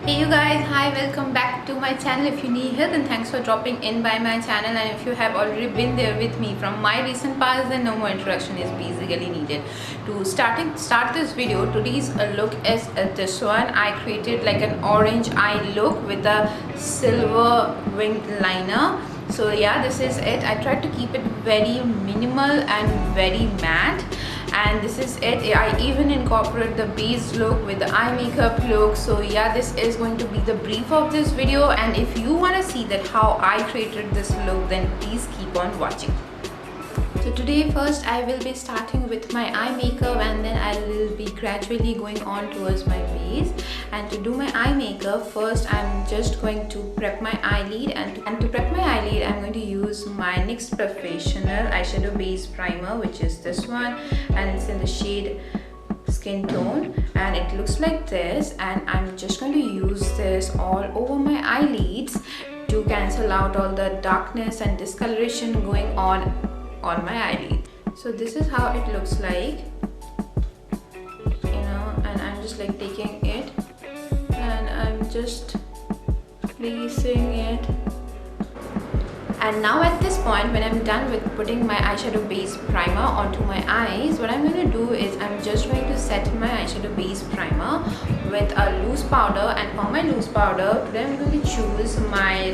Hey you guys, hi, welcome back to my channel. If you're new here, then thanks for dropping in by my channel, and if you have already been there with me from my recent past, then no more introduction is basically needed. To start this video, today's look is this one. I created like an orange eye look with a silver winged liner. So yeah, this is it. I tried to keep it very minimal and very matte, and this is it. I even incorporate the base look with the eye makeup look. So yeah, this is going to be the brief of this video, and if you want to see that how I created this look, then please keep on watching. So today first I will be starting with my eye makeup, and then I will be gradually going on towards my base. And to do my eye makeup, first I'm just going to prep my eyelid, and to prep my eyelid I'm going to use my NYX Professional eyeshadow base primer, which is this one, and it's in the shade Skin Tone, and it looks like this. And I'm just going to use this all over my eyelids to cancel out all the darkness and discoloration going on my eyelid. So this is how it looks like, and I'm just like taking it and I'm just placing it. And now at this point, when I'm done with putting my eyeshadow base primer onto my eyes, what I'm going to do is I'm just going to set my eyeshadow base primer with a loose powder. And for my loose powder, today I'm going to choose my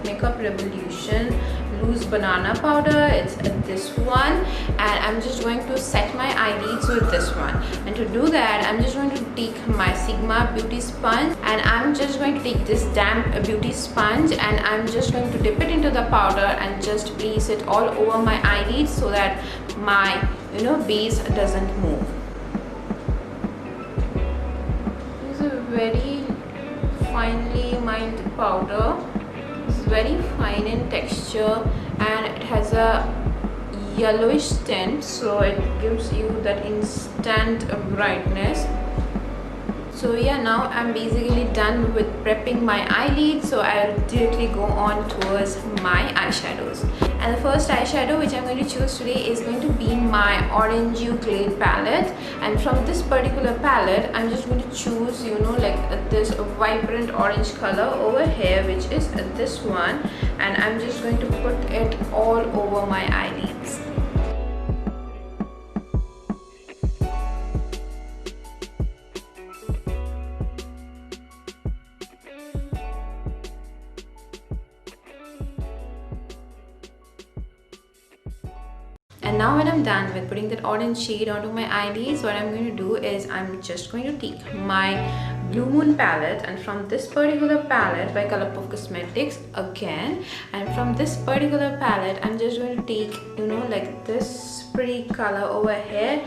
Makeup Revolution loose banana powder. It's this one, and I'm just going to set my eyelids with this one. And to do that, I'm just going to take my Sigma beauty sponge, and I'm just going to take this damp beauty sponge, and I'm just going to dip it into the powder and just place it all over my eyelids so that my base doesn't move. This is a very finely mined powder. It's very fine in texture, and it has a yellowish tint, so it gives you that instant brightness. So yeah, now I'm basically done with prepping my eyelids, so I'll directly go on towards my eyeshadows. And the first eyeshadow which I'm going to choose today is going to be my Orangey Glade palette. And from this particular palette, I'm just going to choose like this vibrant orange color over here, which is this one, and I'm just going to put it all over my eyelids. And now when I'm done with putting that orange shade onto my eyelids, what I'm going to do is I'm just going to take my Blue Moon palette, and from this particular palette by ColourPop Cosmetics again, and from this particular palette I'm just going to take like this pretty color over here,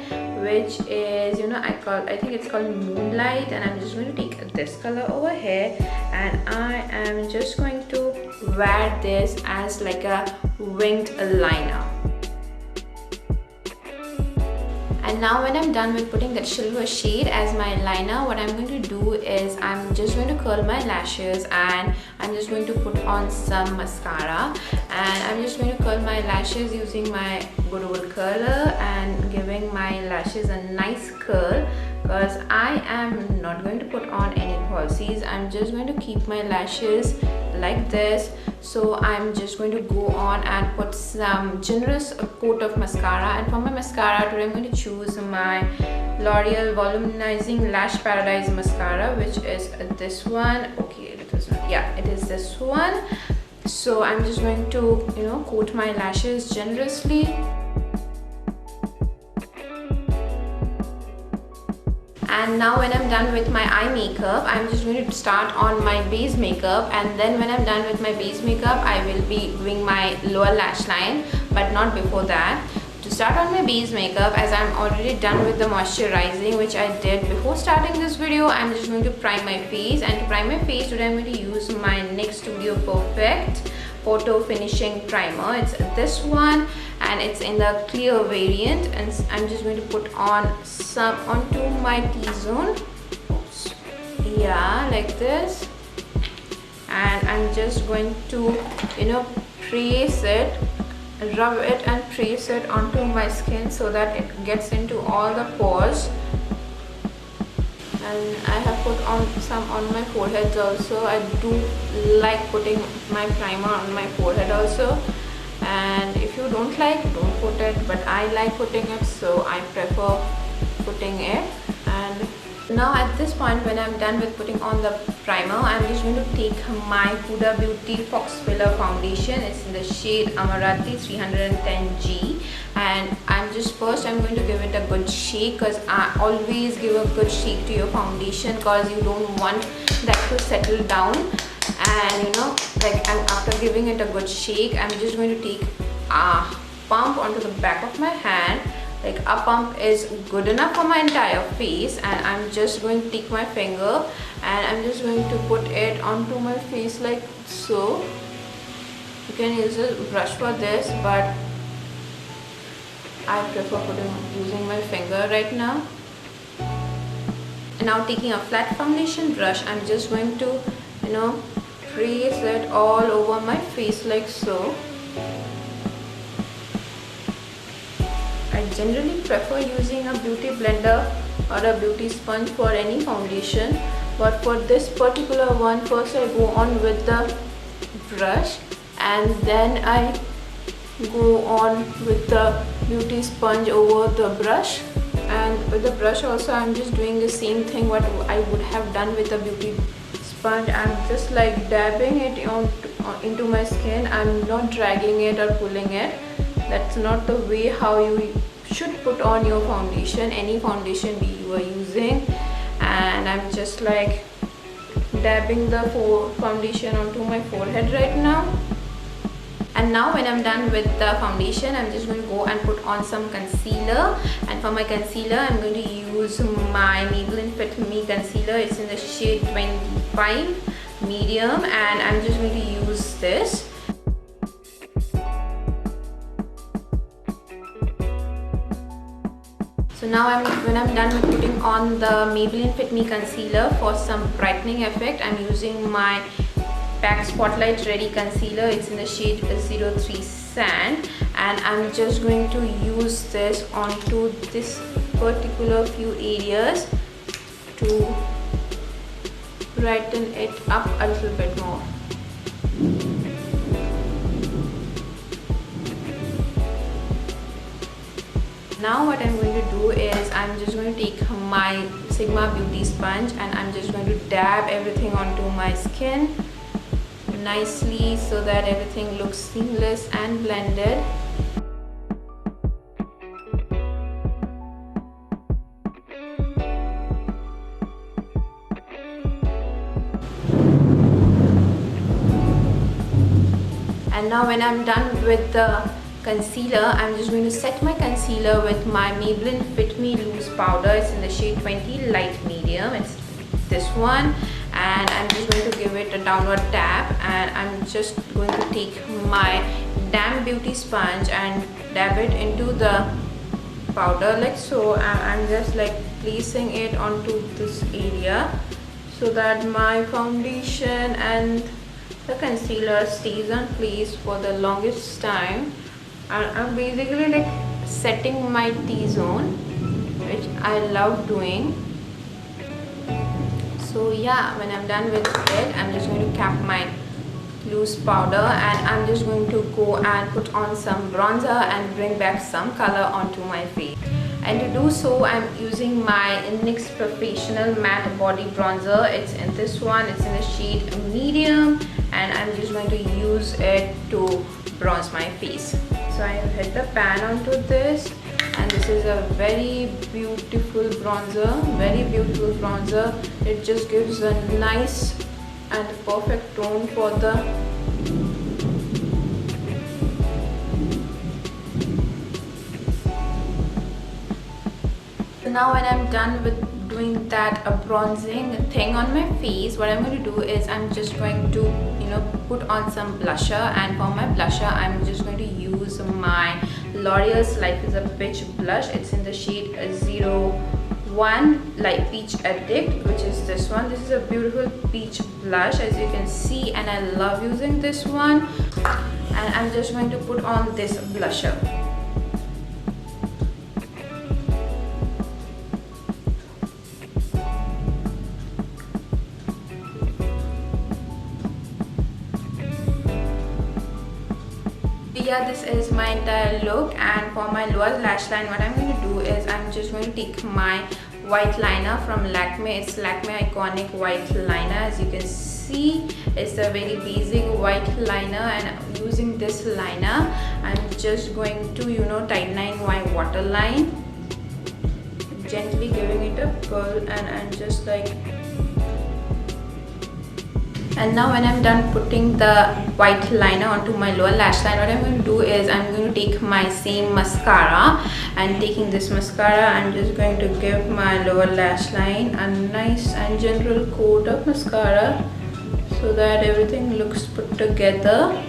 which is I think it's called Moonlight, and I'm just going to take this color over here, and I am just going to wear this as like a winged liner. And now when I'm done with putting that silver shade as my liner, what I'm going to do is I'm just going to curl my lashes, and I'm just going to put on some mascara, and I'm just going to curl my lashes using my good old curler and giving my lashes a nice curl, because I am not going to put on any falsies. I'm just going to keep my lashes like this. So I'm just going to go on and put some generous coat of mascara, and for my mascara today I'm going to choose my Loreal Volumizing Lash Paradise mascara, which is this one. Okay, it is this one. So I'm just going to coat my lashes generously. And now when I'm done with my eye makeup, I'm just going to start on my base makeup, and then when I'm done with my base makeup, I will be doing my lower lash line, but not before that. To start on my base makeup, as I'm already done with the moisturizing which I did before starting this video, I'm just going to prime my face. And to prime my face today, I'm going to use my NYX Studio Perfect Photo Finishing Primer. It's this one, and it's in the clear variant, and I'm just going to put on some onto my T-zone. Yeah, like this, and I'm just going to trace it, rub it and trace it onto my skin so that it gets into all the pores. and I have put on some on my forehead also. I do like putting my primer on my forehead also, and if you don't like, don't put it, but I like putting it, so I prefer putting it. And now at this point, when I'm done with putting on the primer, I'm just going to take my Huda Beauty Faux Filler Foundation. It's in the shade Amarati 310G, and I'm going to give it a good shake, because I always give a good shake to your foundation, because you don't want that to settle down. And you know, like, after giving it a good shake, I'm just going to take a pump onto the back of my hand. Like, a pump is good enough for my entire face, and I'm just going to take my finger and I'm just going to put it onto my face like so. You can use a brush for this, but I prefer using my finger right now. And now, taking a flat foundation brush, I'm just going to, you know, trace it all over my face like so. I generally prefer using a beauty blender or a beauty sponge for any foundation, but for this particular one, first I go on with the brush and then I go on with the beauty sponge over the brush. And with the brush also, I'm just doing the same thing what I would have done with a beauty sponge. I'm just like dabbing it into my skin. I'm not dragging it or pulling it. That's not the way how you should put on your foundation, any foundation you are using. And I'm just like dabbing the foundation onto my forehead right now. And now, when I'm done with the foundation, I'm just going to go and put on some concealer. And for my concealer, I'm going to use my Maybelline Fit Me concealer. It's in the shade 25 medium, and I'm just going to use this. So now, when I'm done with putting on the Maybelline Fit Me concealer, for some brightening effect, I'm using my PAC Spotlight Ready concealer. It's in the shade 03 Sand, and I'm just going to use this onto this particular few areas to brighten it up a little bit more. Now what I'm going to do is I'm just going to take my Sigma Beauty sponge and I'm just going to dab everything onto my skin nicely so that everything looks seamless and blended. And now when I'm done with the concealer, I'm just going to set my concealer with my Maybelline Fit Me Loose Powder. It's in the shade 20 Light Medium. It's this one, and I'm just going to give it a downward tap, and I'm just going to take my damp beauty sponge and dab it into the powder like so. And I'm just like placing it onto this area so that my foundation and the concealer stays on place for the longest time. And I'm basically like setting my T-zone, which I love doing. So yeah, when I'm done with it, I'm just going to cap my loose powder and I'm just going to go and put on some bronzer and bring back some color onto my face. And to do so, I'm using my NYX Professional Matte Body Bronzer. It's in this one, it's in the shade medium, and I'm just going to use it to bronze my face. So I have hit the pan onto this, and this is a very beautiful bronzer, It just gives a nice and perfect tone for the now when I'm done with doing that bronzing thing on my face, what I'm going to do is I'm just going to put on some blusher. And for my blusher, I'm just going to use my L'Oreal's Life is a Peach blush. It's in the shade 01 Light Peach Addict, which is this one. This is a beautiful peach blush, as you can see, and I love using this one. And I'm just going to put on this blusher. yeah, this is my entire look. And for my lower lash line, what I'm going to do is I'm just going to take my white liner from Lakme. It's Lakme Iconic White Liner. As you can see, it's a very basic white liner, and using this liner I'm just going to, you know, tightening my waterline, gently giving it a pull, and just like. And now when I'm done putting the white liner onto my lower lash line, what I'm going to do is I'm going to take my same mascara, and taking this mascara I'm just going to give my lower lash line a nice and gentle coat of mascara so that everything looks put together.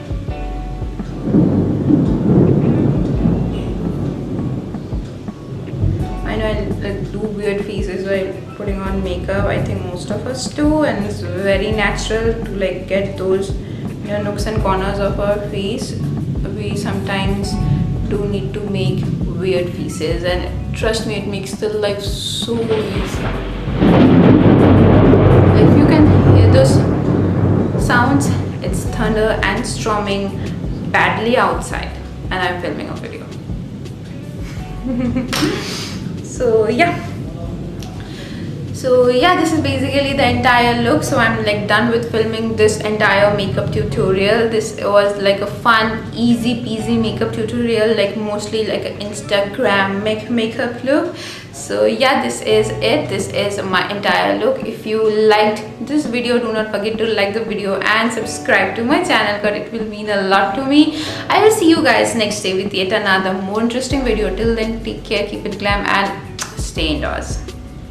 I know I like do weird faces while putting on makeup. I think most of us do, and it's very natural to like get those, you know, nooks and corners of our face. We sometimes do need to make weird faces, and trust me, it makes the life so easy. If you can hear those sounds, it's thunder and storming badly outside, and I'm filming a video. So yeah, this is basically the entire look. So I'm like done with filming this entire makeup tutorial. This was like a fun, easy peasy makeup tutorial, like mostly like an Instagram makeup look. So yeah, this is it. This is my entire look. If you liked this video, do not forget to like the video and subscribe to my channel, because it will mean a lot to me. I will see you guys next day with yet another more interesting video. Till then, take care, keep it glam, and stay indoors.